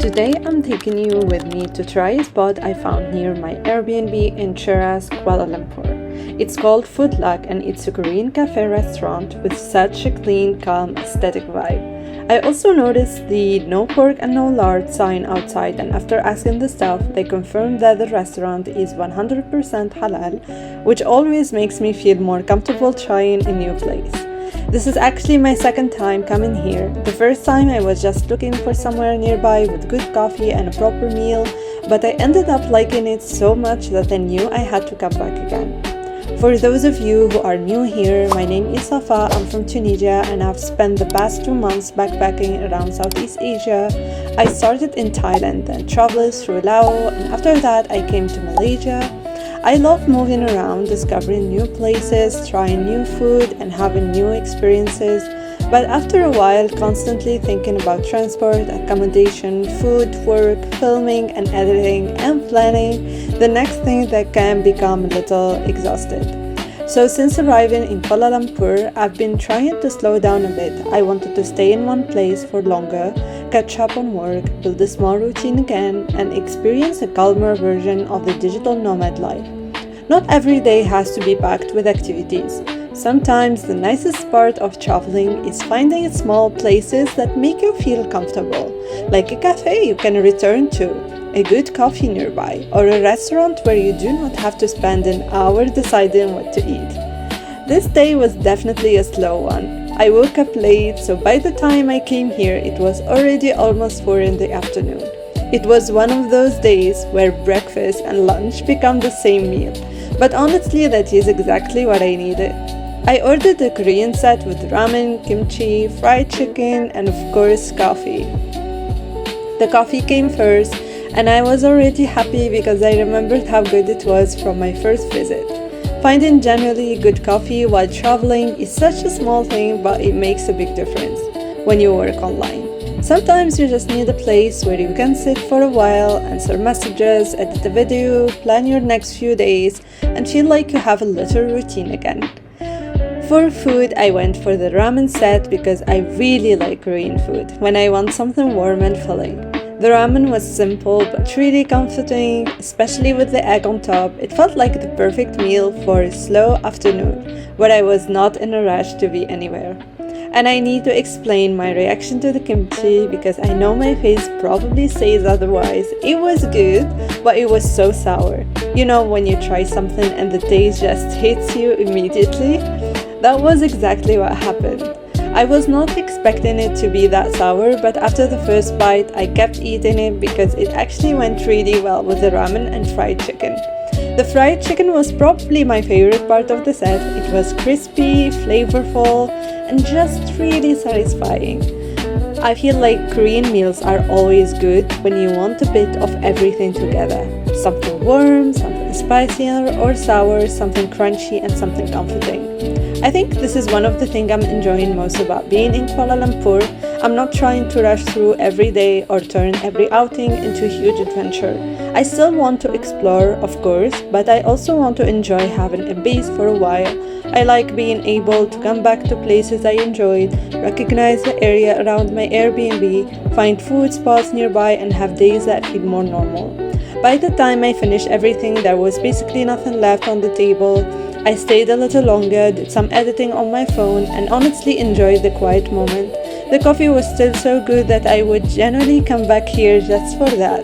Today I'm taking you with me to try a spot I found near my Airbnb in Cheras, Kuala Lumpur. It's called Food Luck and it's a Korean cafe restaurant with such a clean, calm, aesthetic vibe. I also noticed the no pork and no lard sign outside, and after asking the staff, they confirmed that the restaurant is 100% halal, which always makes me feel more comfortable trying a new place. This is actually my second time coming here. The first time I was just looking for somewhere nearby with good coffee and a proper meal, but I ended up liking it so much that I knew I had to come back again. For those of you who are new here, my name is Safa, I'm from Tunisia and I've spent the past 2 months backpacking around Southeast Asia. I started in Thailand and traveled through Laos, and after that I came to Malaysia. I love moving around, discovering new places, trying new food and having new experiences. But after a while, constantly thinking about transport, accommodation, food, work, filming and editing and planning, the next thing that can become a little exhausted. So since arriving in Kuala Lumpur, I've been trying to slow down a bit. I wanted to stay in one place for longer, catch up on work, build a small routine again, and experience a calmer version of the digital nomad life. Not every day has to be packed with activities. Sometimes the nicest part of traveling is finding small places that make you feel comfortable, like a cafe you can return to, a good coffee nearby, or a restaurant where you do not have to spend an hour deciding what to eat. This day was definitely a slow one. I woke up late, so by the time I came here, it was already almost 4 in the afternoon. It was one of those days where breakfast and lunch become the same meal, but honestly that is exactly what I needed. I ordered a Korean set with ramen, kimchi, fried chicken, and of course coffee. The coffee came first, and I was already happy because I remembered how good it was from my first visit. Finding genuinely good coffee while traveling is such a small thing, but it makes a big difference when you work online. Sometimes you just need a place where you can sit for a while, answer messages, edit a video, plan your next few days, and feel like you have a little routine again. For food, I went for the ramen set because I really like Korean food when I want something warm and filling. The ramen was simple but really comforting, especially with the egg on top. It felt like the perfect meal for a slow afternoon where I was not in a rush to be anywhere. And I need to explain my reaction to the kimchi because I know my face probably says otherwise. It was good, but it was so sour. You know when you try something and the taste just hits you immediately? That was exactly what happened. I was not expecting it to be that sour, but after the first bite, I kept eating it because it actually went really well with the ramen and fried chicken. The fried chicken was probably my favorite part of the set. It was crispy, flavorful, and just really satisfying. I feel like Korean meals are always good when you want a bit of everything together. Something warm, something spicier or sour, something crunchy, and something comforting. I think this is one of the things I'm enjoying most about being in Kuala Lumpur. I'm not trying to rush through every day or turn every outing into a huge adventure. I still want to explore, of course, but I also want to enjoy having a base for a while. I like being able to come back to places I enjoyed, recognize the area around my Airbnb, find food spots nearby, and have days that feel more normal. By the time I finished everything, there was basically nothing left on the table. I stayed a little longer, did some editing on my phone, and honestly enjoyed the quiet moment. The coffee was still so good that I would generally come back here just for that.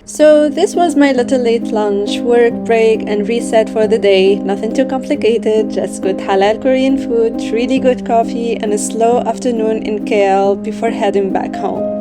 So this was my little late lunch, work break, and reset for the day. Nothing too complicated, just good halal Korean food, really good coffee, and a slow afternoon in KL before heading back home.